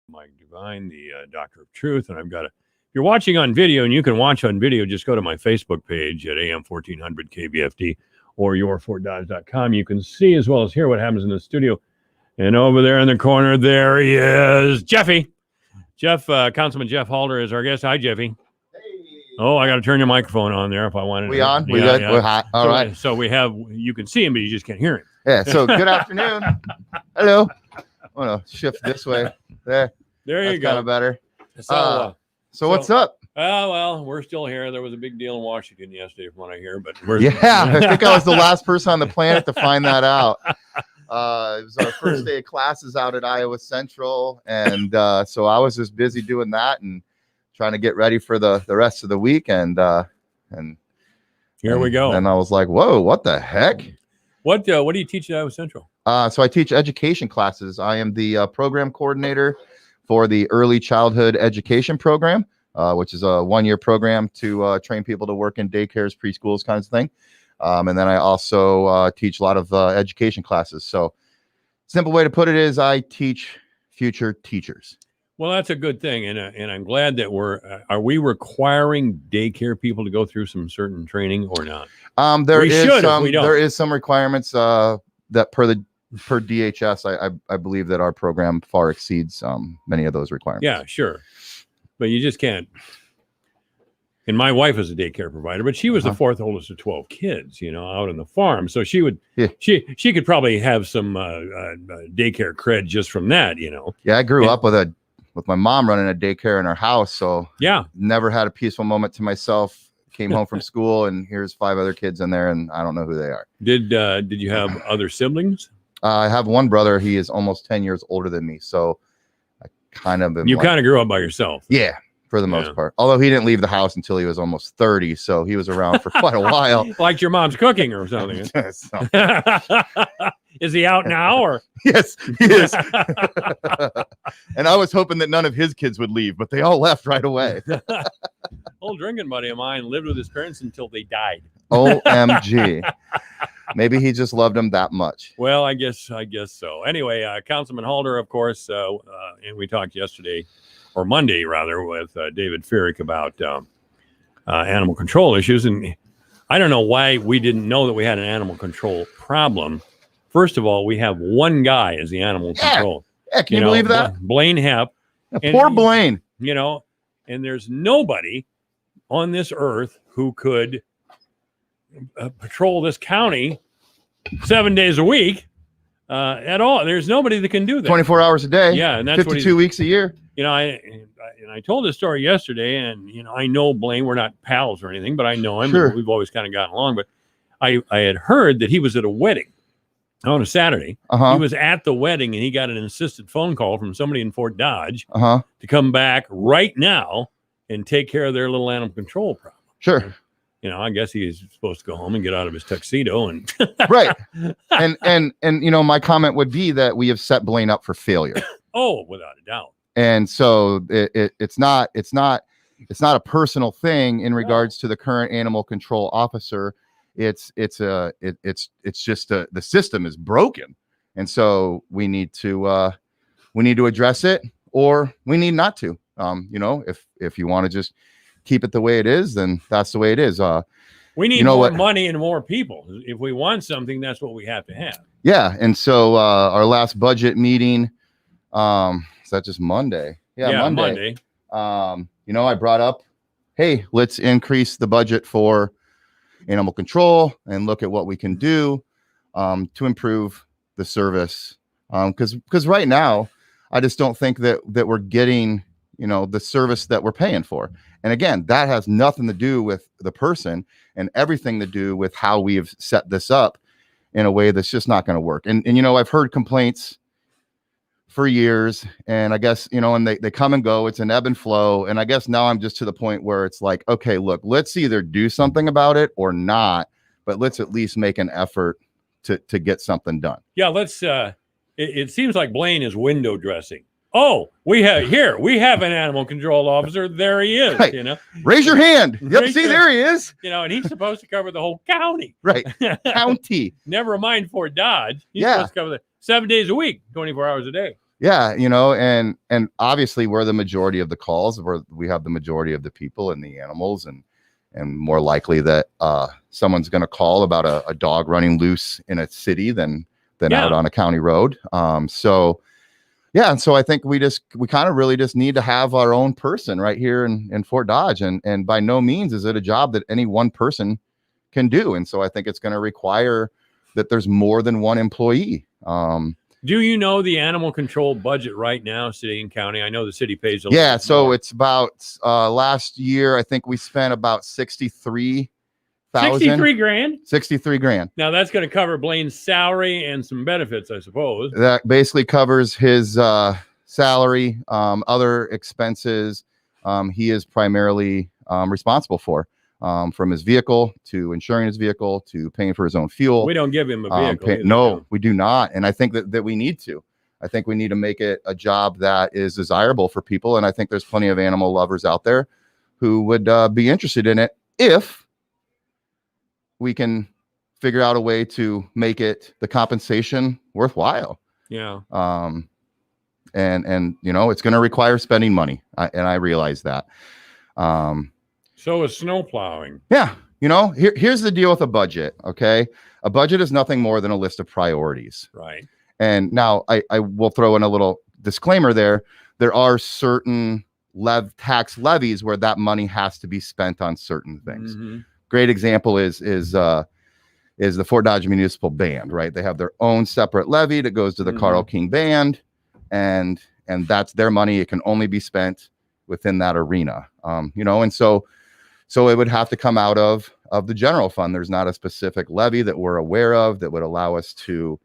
Mike Devine, the Doctor of Truth, and I've got a. If you're watching on video, and you can watch on video, just go to my Facebook page at AM 1400 KBFD or yourfortdodge.com. You can see as well as hear what happens in the studio. And over there in the corner, there he is, Jeffy. Councilman Jeff Halter is our guest. Hi, Jeffy. Oh, I got to turn your microphone on there if I wanted. We on? We good? Yeah. We're hot. All right. So we have. You can see him, but you just can't hear him. Yeah. So good afternoon. Hello. I'm gonna shift this way. There you go. Kind of better. So what's up? Well, we're still here. There was a big deal in Washington yesterday, from what I hear. But I think I was the last person on the planet to find that out. It was our first day of classes out at Iowa Central, and so I was just busy doing that and trying to get ready for the rest of the week. And here we go. And I was like, "Whoa, what the heck?" What do you teach at Iowa Central? So I teach education classes. I am the program coordinator for the early childhood education program, which is a 1-year program to train people to work in daycares, preschools, kinds of thing. And then I also teach a lot of education classes. So simple way to put it is I teach future teachers. Well, that's a good thing. And I'm glad that are we requiring daycare people to go through some certain training or not? There is some requirements that per DHS, I believe that our program far exceeds many of those requirements. Yeah, sure. But you just can't. And my wife is a daycare provider, but she was the fourth oldest of 12 kids, out on the farm. So she could probably have some daycare cred just from that, Yeah, I grew up with my mom running a daycare in our house. So yeah, never had a peaceful moment to myself. Came home from school and here's 5 other kids in there and I don't know who they are. Did you have other siblings? I have one brother. He is almost 10 years older than me. So I kind of kind of grew up by yourself. Yeah, for the most part. Although he didn't leave the house until he was almost 30. So he was around for quite a while. Like your mom's cooking or something. Is he out now or? Yes, he is. And I was hoping that none of his kids would leave, but they all left right away. Old drinking buddy of mine lived with his parents until they died. OMG. Maybe he just loved them that much. Well, I guess so. Anyway, Councilman Halter, of course, and we talked yesterday, or Monday rather, with David Furick about animal control issues. And I don't know why we didn't know that we had an animal control problem. First of all, we have one guy as the animal control. Yeah, can you believe that? Blaine Hepp. Poor Blaine. And there's nobody on this earth who could patrol this county 7 days a week at all. There's nobody that can do that. 24 hours a day. Yeah, and that's 52 weeks a year. I told this story yesterday, and I know Blaine. We're not pals or anything, but I know him. Sure. And we've always kind of gotten along. But I had heard that he was at a wedding on a Saturday. He was at the wedding, and he got an insistent phone call from somebody in Fort Dodge to come back right now and take care of their little animal control problem. Sure. I guess he's supposed to go home and get out of his tuxedo and right. And my comment would be that we have set Blaine up for failure. Oh, without a doubt. And so it's not a personal thing in regards to the current animal control officer. It's just the system is broken. And so we need to address it, or we need not to. If you want to just keep it the way it is, then that's the way it is. We need more money and more people. If we want something, that's what we have to have. Yeah. And so our last budget meeting, is that just Monday? Yeah, Monday. I brought up, hey, let's increase the budget for animal control and look at what we can do to improve the service. Because right now, I just don't think that we're getting the service that we're paying for. And again, that has nothing to do with the person and everything to do with how we have set this up in a way that's just not going to work. And I've heard complaints for years, and I guess, and they come and go. It's an ebb and flow. And I guess now I'm just to the point where it's like, okay, look, let's either do something about it or not, but let's at least make an effort to get something done. Yeah, let's, it seems like Blaine is window dressing. Oh, we have an animal control officer. There he is. Right. Raise your hand. Yep. See, there he is. And he's supposed to cover the whole county. Right. County. Never mind Fort Dodge. He's supposed to cover 7 days a week, 24 hours a day. Yeah, and obviously we're the majority of the calls, where we have the majority of the people and the animals, and more likely that someone's going to call about a dog running loose in a city than out on a county road. So yeah, and so I think we kind of really just need to have our own person right here in Fort Dodge, and by no means is it a job that any one person can do. And so I think it's going to require that there's more than one employee. Do you know the animal control budget right now, city and county? I know the city pays a yeah, little so more. it's about last year I think we spent about 63,000. 63 grand. 63 grand. Now that's going to cover Blaine's salary and some benefits, I suppose. That basically covers his salary, other expenses he is primarily responsible for, from his vehicle to insuring his vehicle to paying for his own fuel. We don't give him a vehicle. No, we do not. And I think that we need to. I think we need to make it a job that is desirable for people. And I think there's plenty of animal lovers out there who would be interested in it if we can figure out a way to make it the compensation worthwhile. Yeah. And it's going to require spending money. And I realize that. So is snow plowing. Yeah. Here's the deal with a budget. Okay. A budget is nothing more than a list of priorities. Right. And now I will throw in a little disclaimer there. There are certain tax levies where that money has to be spent on certain things. Mm-hmm. Great example is the Fort Dodge Municipal Band, right? They have their own separate levy that goes to the Carl King Band, and that's their money. It can only be spent within that arena. And so it would have to come out of the general fund. There's not a specific levy that we're aware of that would allow us to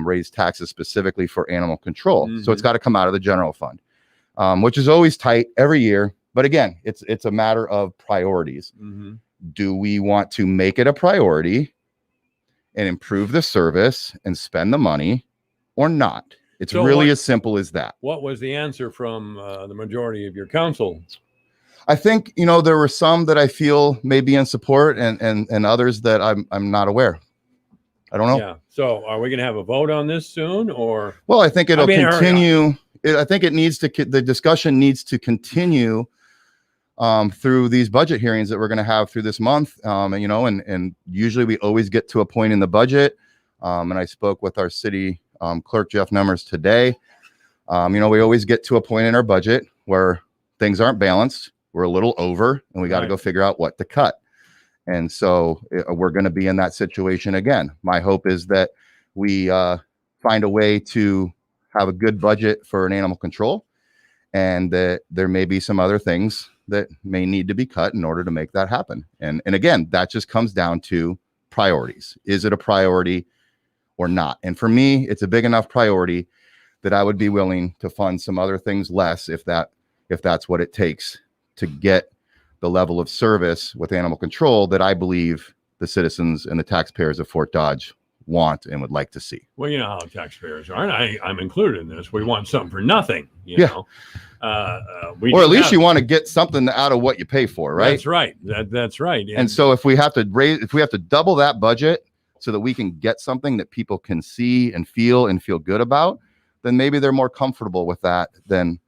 raise taxes specifically for animal control. Mm-hmm. So it's got to come out of the general fund, which is always tight every year. But again, it's a matter of priorities. Mm-hmm. Do we want to make it a priority and improve the service and spend the money or not? It's really as simple as that. What was the answer from the majority of your council? I think, there were some that I feel may be in support and others that I'm not aware. I don't know. Yeah. So are we going to have a vote on this soon, or? Well, I think it'll continue. I think the discussion needs to continue through these budget hearings that we're going to have through this month. And usually we always get to a point in the budget. And I spoke with our city clerk, Jeff Nummers, today. We always get to a point in our budget where things aren't balanced. We're a little over and we got to go figure out what to cut. And so we're going to be in that situation again. My hope is that we find a way to have a good budget for an animal control, and that there may be some other things that may need to be cut in order to make that happen. And again, that just comes down to priorities. Is it a priority or not? And for me, it's a big enough priority that I would be willing to fund some other things less if that's what it takes to get the level of service with animal control that I believe the citizens and the taxpayers of Fort Dodge want and would like to see. Well, you know how taxpayers are, and I'm included in this. We want something for nothing, you know. Or at least you want to get something out of what you pay for, right? That's right. That's right. And so if we have to double that budget so that we can get something that people can see and feel good about, then maybe they're more comfortable with that than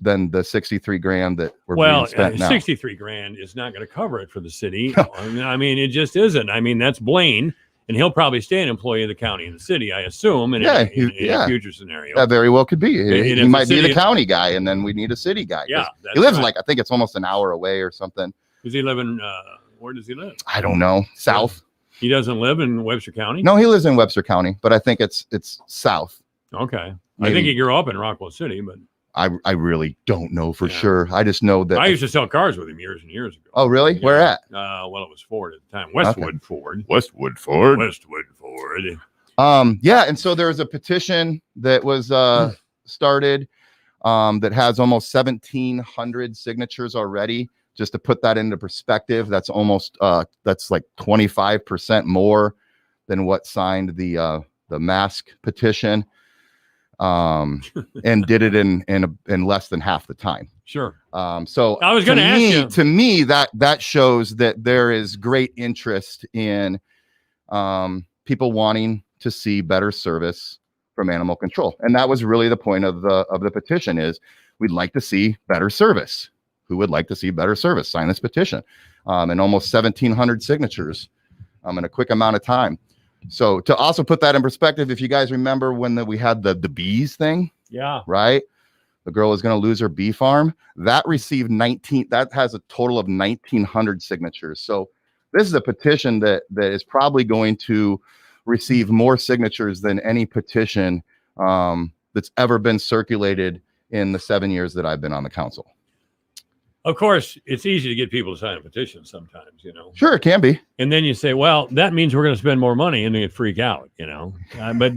the 63 grand that we're being spent now. 63 grand is not going to cover it for the city. I mean, it just isn't. I mean, that's Blaine, and he'll probably stay an employee of the county and the city, I assume, in a future scenario. That very well could be. He might be the county guy, and then we need a city guy. Yeah, he lives I think it's almost an hour away or something. Does he live in, where does he live? I don't know. South. He doesn't live in Webster County? No, he lives in Webster County, but I think it's south. Okay. Maybe. I think he grew up in Rockwell City, but I really don't know for sure. I just know that I used to sell cars with him years and years ago. Oh, really? Yeah. Where at? Well, it was Ford at the time. Westwood Ford. Westwood Ford. Yeah, and so there's a petition that was started that has almost 1,700 signatures already. Just to put that into perspective, that's almost that's like 25% more than what signed the mask petition. And did it in less than half the time. Sure. So I was going to ask you. To me, that shows that there is great interest in people wanting to see better service from animal control. And that was really the point of the petition is we'd like to see better service. Who would like to see better service? Sign this petition. And almost 1,700 signatures in a quick amount of time. So to also put that in perspective, if you guys remember when we had the bees thing, yeah, right? The girl was going to lose her bee farm. That received that has a total of 1,900 signatures. So this is a petition that is probably going to receive more signatures than any petition that's ever been circulated in the 7 years that I've been on the council. Of course, it's easy to get people to sign a petition sometimes, you know. Sure, it can be. And then you say, well, that means we're going to spend more money, and they freak out, you know. But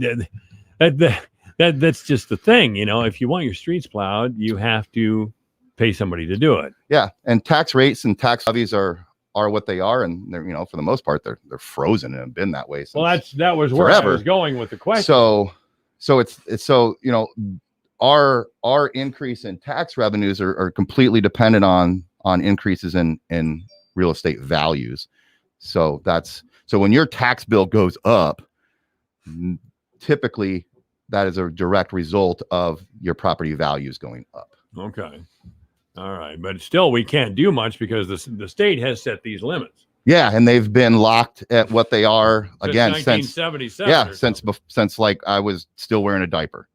that's just the thing, you know. If you want your streets plowed, you have to pay somebody to do it. Yeah, and tax rates and tax levies are what they are, and they're, you know, for the most part, they're frozen and have been that way since well, that was where forever. I was going with the question. So it's you know, our increase in tax revenues are completely dependent on increases in real estate values. So when your tax bill goes up, typically that is a direct result of your property values going up. Okay. All right. But still, we can't do much because the state has set these limits. Yeah. And they've been locked at what they are again since 1977. Since like I was still wearing a diaper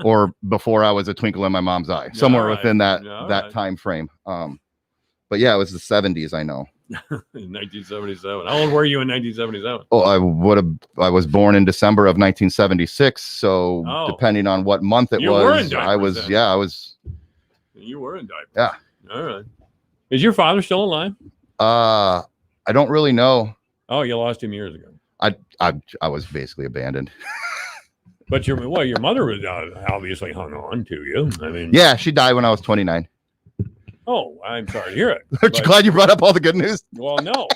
or before I was a twinkle in my mom's eye, somewhere within that time frame. But yeah, it was the 70s. I know. In 1977. How old were you in 1977? Oh, I was born in December of 1976. So depending on what month it was, I was. You were in diapers. Yeah. All right. Is your father still alive? I don't really know. Oh, you lost him years ago. I was basically abandoned. But your mother was obviously hung on to you. I mean, yeah, she died when I was 29. Oh, I'm sorry to hear it. Aren't you glad you brought up all the good news? Well, no.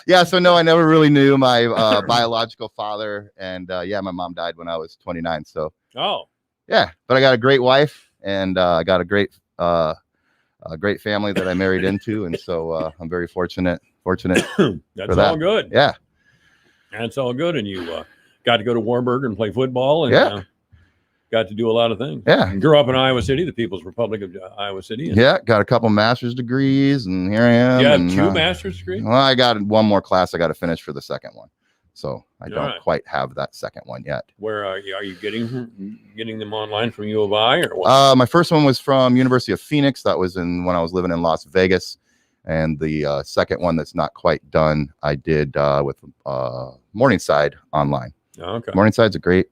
Yeah, so no, I never really knew my biological father, and yeah, my mom died when I was 29. So yeah, but I got a great wife, and I got a great family that I married into, and so I'm very fortunate. That's for that. All good. Yeah, that's all good, and you got to go to Warburg and play football, and got to do a lot of things. Yeah. And grew up in Iowa City, the People's Republic of Iowa City. Yeah, got a couple master's degrees, and here I am. You have two master's degrees? Well, I got one more class I got to finish for the second one. So I don't quite have that second one yet. Where are you getting them online from U of I or what? My first one was from University of Phoenix. That was when I was living in Las Vegas. And the second one that's not quite done, I did with Morningside online. Okay. Morningside's a great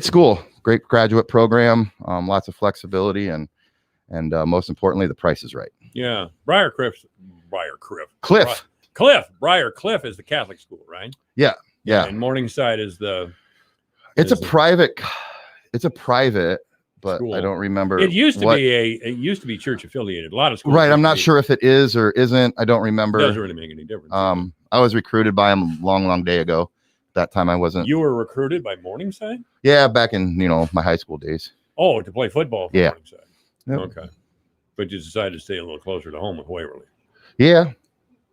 school, great graduate program, lots of flexibility, and most importantly, the price is right. Yeah. Briarcliff is the Catholic school, right? Yeah. And Morningside is it's a private, but school. I don't remember. It used to be church affiliated. A lot of schools. Right. I'm not sure if it is or isn't. I don't remember. It doesn't really make any difference. I was recruited by him a long day ago. That time I wasn't. You were recruited by Morningside? Yeah, back in my high school days. Oh, to play football for Morningside. Yep. Okay. But you decided to stay a little closer to home with Waverly. Yeah.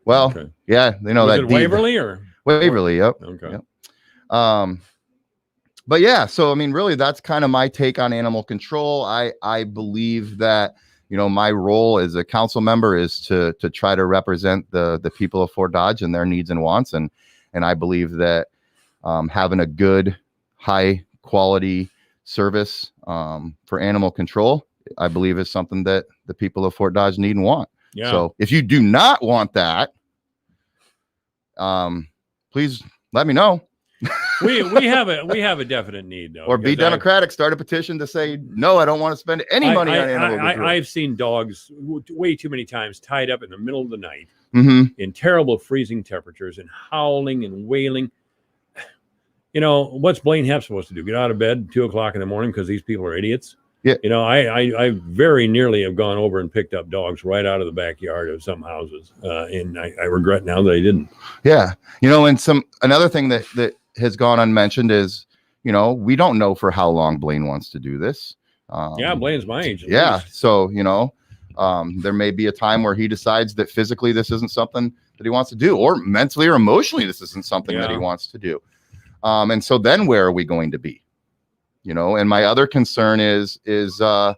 Well, yeah, Was it Waverly or Waverly? Yep. Okay. Yep. But yeah, so I mean, really, that's kind of my take on animal control. I believe that my role as a council member is to try to represent the people of Fort Dodge and their needs and wants, and I believe that having a good, high quality service for animal control, I believe, is something that the people of Fort Dodge need and want. Yeah. So if you do not want that, please let me know. we have a definite need, though. Or be democratic. Start a petition to say no. I don't want to spend any money on animal control. I've seen dogs way too many times tied up in the middle of the night in terrible freezing temperatures and howling and wailing. What's Blaine Hepp supposed to do? Get out of bed at 2:00 in the morning because these people are idiots? Yeah. I very nearly have gone over and picked up dogs right out of the backyard of some houses, and I regret now that I didn't. Yeah, and another thing that has gone unmentioned is, we don't know for how long Blaine wants to do this. Blaine's my age. Yeah, so there may be a time where he decides that physically this isn't something that he wants to do, or mentally or emotionally this isn't something that he wants to do. And so then where are we going to be? You know, and my other concern is the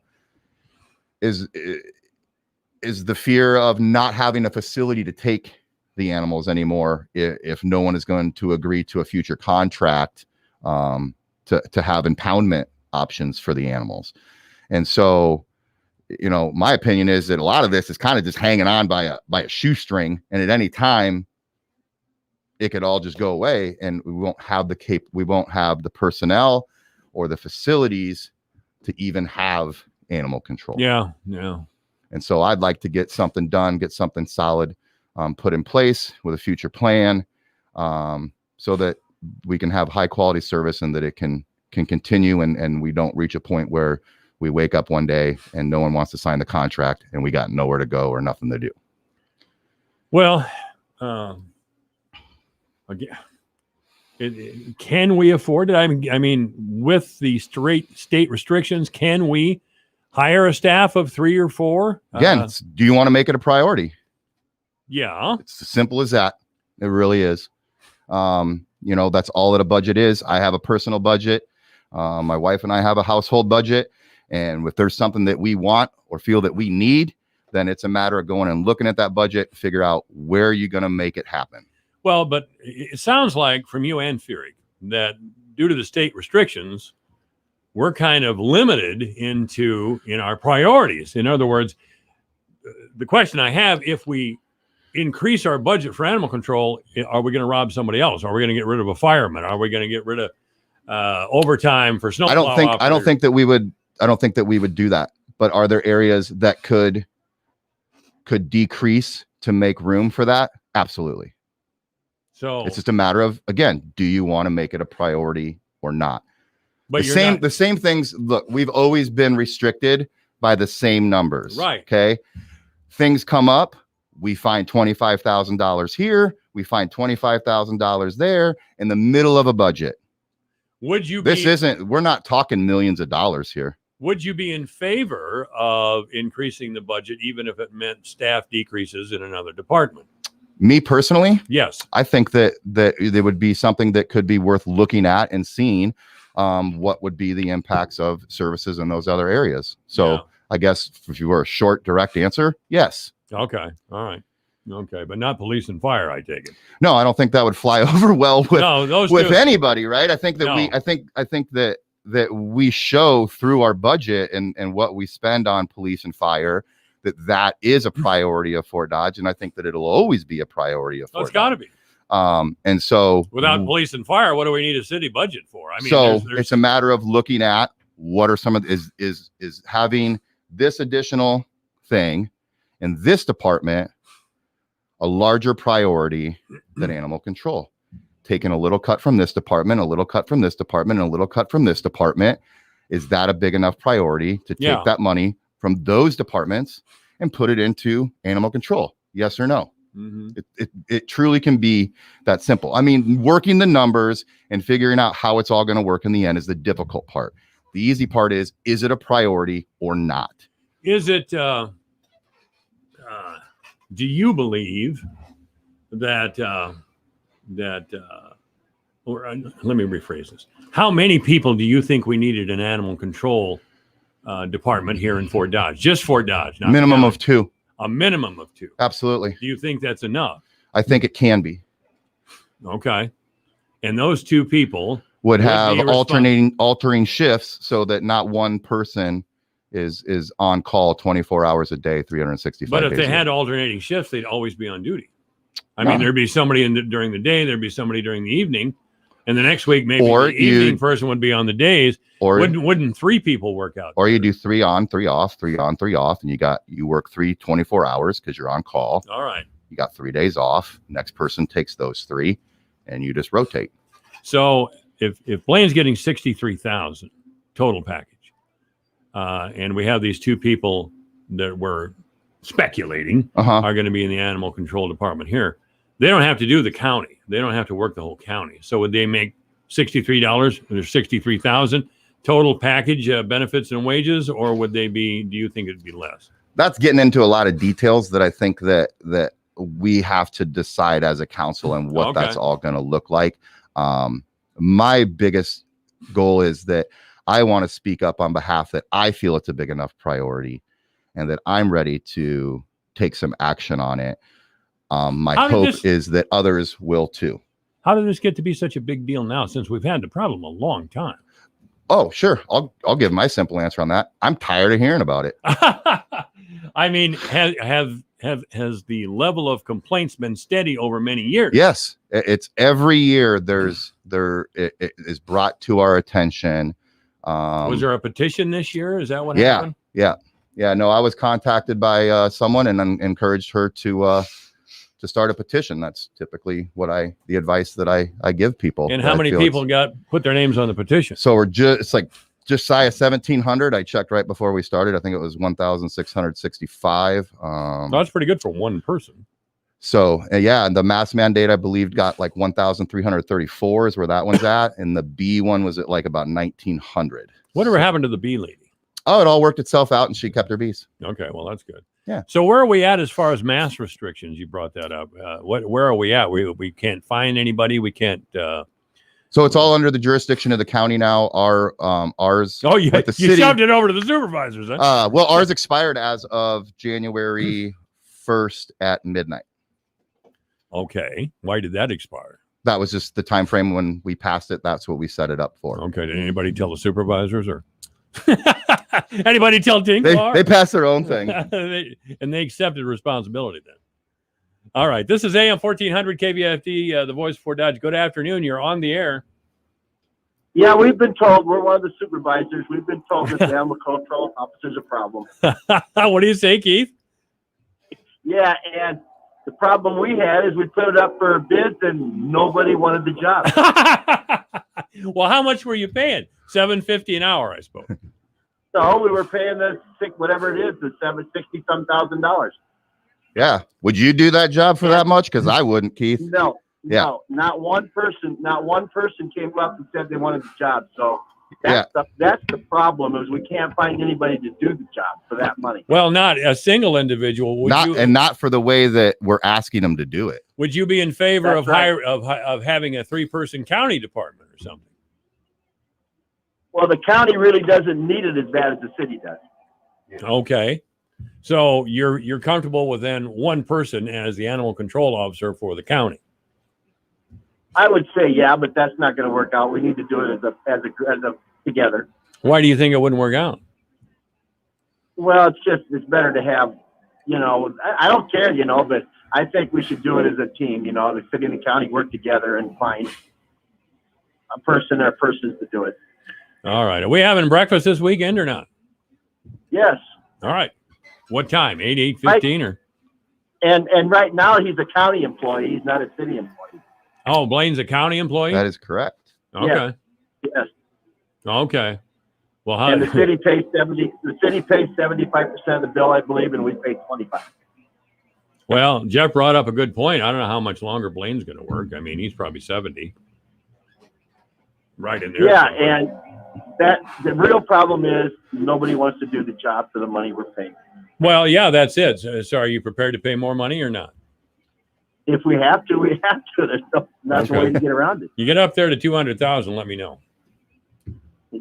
fear of not having a facility to take the animals anymore if no one is going to agree to a future contract to have impoundment options for the animals. And so, you know, my opinion is that a lot of this is kind of just hanging on by a shoestring, and at any time it could all just go away, and we won't have the personnel or the facilities to even have animal control. Yeah. And so I'd like to get something done, get something solid put in place with a future plan, so that we can have high quality service and that it can continue, and we don't reach a point where we wake up one day and no one wants to sign the contract and we got nowhere to go or nothing to do. Well, again, can we afford it? I mean, with the state restrictions, can we hire a staff of 3 or 4? Again, do you want to make it a priority? Yeah. It's as simple as that. It really is. You know, that's all that a budget is. I have a personal budget. My wife and I have a household budget. And if there's something that we want or feel that we need, then it's a matter of going and looking at that budget, figure out where you're going to make it happen. Well, but it sounds like from you and Fury that due to the state restrictions, we're kind of limited in our priorities. In other words, the question I have, if we increase our budget for animal control, are we going to rob somebody else? Are we going to get rid of a fireman? Are we going to get rid of overtime for snow? I don't think that we would do that. But are there areas that could decrease to make room for that? Absolutely. So it's just a matter of, again, do you want to make it a priority or not? But the same things. Look, we've always been restricted by the same numbers. Right. Okay. Things come up. We find $25,000 here. We find $25,000 there in the middle of a budget. We're not talking millions of dollars here. Would you be in favor of increasing the budget, even if it meant staff decreases in another department? Me personally? Yes. I think that there would be something that could be worth looking at and seeing what would be the impacts of services in those other areas. So yeah. I guess if you were a short, direct answer, yes. Okay. All right. Okay. But not police and fire, I take it. No, I don't think that would fly over well with anybody, right? I think that I think that we show through our budget and what we spend on police and fire that is a priority of Fort Dodge, and I think that it'll always be a priority of Fort Dodge. It's got to be. And so without police and fire, what do we need a city budget for? I mean, so it's a matter of looking at what are some of is having this additional thing in this department a larger priority than animal control. Taking a little cut from this department, a little cut from this department, and a little cut from this department. Is that a big enough priority to take that money from those departments and put it into animal control? Yes or no? Mm-hmm. It truly can be that simple. I mean, working the numbers and figuring out how it's all going to work in the end is the difficult part. The easy part is it a priority or not? Is it, do you believe that, or let me rephrase this. How many people do you think we needed in animal control department here in Fort Dodge? Just Fort Dodge. Not minimum of 2. A minimum of 2. Absolutely. Do you think that's enough? I think it can be. Okay. And those 2 people would have altering shifts so that not one person is on call 24 hours a day, 365 days. But if they had alternating shifts, they'd always be on duty. I mean, there'd be somebody during the day, there'd be somebody during the evening, and the next week maybe the evening person would be on the days. Or wouldn't 3 people work out? Or you do 3 on, 3 off, 3 on, 3 off, and you work 24 hours because you're on call. All right. You got 3 days off. Next person takes those 3, and you just rotate. So if Blaine's getting $63,000 total package, and we have these 2 people that we're speculating are going to be in the animal control department here, they don't have to do the county. They don't have to work the whole county. So would they make $63? There's $63,000 total package, benefits and wages, or would they be? Do you think it'd be less? That's getting into a lot of details that I think that we have to decide as a council and what that's all going to look like. my biggest goal is that I want to speak up on behalf that I feel it's a big enough priority and that I'm ready to take some action on it. My hope is that others will too. How did this get to be such a big deal now, since we've had the problem a long time? Oh, sure. I'll give my simple answer on that. I'm tired of hearing about it. I mean, has the level of complaints been steady over many years? Yes, it's every year it is brought to our attention. Was there a petition this year? Is that what happened? Yeah. No, I was contacted by someone and encouraged her to start a petition. That's typically the advice that I give people. And how many people put their names on the petition? So it's just shy of 1,700. I checked right before we started. I think it was 1,665. That's pretty good for one person. So and the mask mandate, I believe, got like 1,334 is where that one's at, and the B one was at like about 1,900. Whatever happened to the B lady? Oh, it all worked itself out, and she kept her bees. Okay, well, that's good. Yeah. So where are we at as far as mask restrictions? You brought that up. Where are we at? We can't find anybody. We can't. So it's all under the jurisdiction of the county now. Ours. Oh, yeah. Like the city, shoved it over to the supervisors. Huh? Well, ours expired as of January 1st at midnight. Okay. Why did that expire? That was just the time frame when we passed it. That's what we set it up for. Okay. Did anybody tell the supervisors or anybody tell Tinklar? They passed their own thing. and they accepted responsibility then. All right. This is AM 1400 KBFD, the voice for Dodge. Good afternoon. You're on the air. Yeah, we've been told, we're one of the supervisors, we've been told that the animal control officer's a problem. What do you say, Keith? Yeah, and the problem we had is we put it up for bids and nobody wanted the job. Well, how much were you paying? $7.50 an hour, I suppose. So we were paying whatever it is, the $60,000. Yeah. Would you do that job for that much? Because I wouldn't, Keith. No, not one person came up and said they wanted the job. So that's the problem, is we can't find anybody to do the job for that money. Well, not a single individual. Not for the way that we're asking them to do it. Would you be in favor of having a 3-person county department or something? Well, the county really doesn't need it as bad as the city does. Okay. So you're comfortable with then one person as the animal control officer for the county? I would say, yeah, but that's not going to work out. We need to do it as a together. Why do you think it wouldn't work out? Well, it's better to have, I don't care, but I think we should do it as a team. The city and the county work together and find a person or persons to do it. All right. Are we having breakfast this weekend or not? Yes. All right. What time? 8:15 or? And right now he's a county employee. He's not a city employee. Oh, Blaine's a county employee? That is correct. Okay. Yes. Okay. Well, and the city pays 75% of the bill, I believe, and we pay 25%. Well, Jeff brought up a good point. I don't know how much longer Blaine's going to work. I mean, he's probably 70. Right in there. Yeah, and the real problem is nobody wants to do the job for the money we're paying. Well, yeah, that's it. So are you prepared to pay more money or not? If we have to, we have to. There's no way to get around it. You get up there to 200,000, let me know.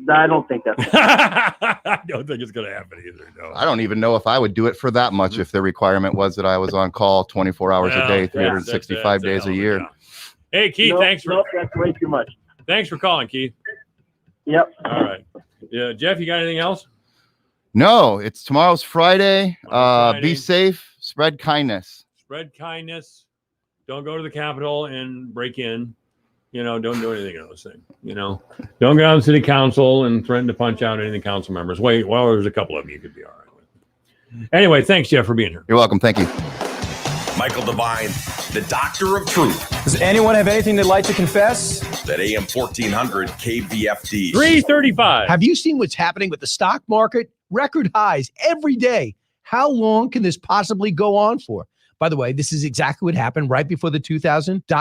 I don't think that's I don't think it's going to happen either. No. I don't even know if I would do it for that much if the requirement was that I was on call 24 hours a day, 365 days a year. Hey, Keith, that's way too much. Thanks for calling, Keith. Yep. All right. Yeah, Jeff, you got anything else? No, it's tomorrow's Friday. Be safe. Spread kindness. Spread kindness. Don't go to the Capitol and break in. Don't do anything of those things. Don't go down to city council and threaten to punch out any of the council members. Wait, well, there's a couple of them you could be all right with. Anyway, thanks, Jeff, for being here. You're welcome. Thank you. Michael Devine, the Doctor of Truth. Does anyone have anything they'd like to confess? At AM 1400 KBFD. 335. Have you seen what's happening with the stock market? Record highs every day. How long can this possibly go on for? By the way, this is exactly what happened right before the 2000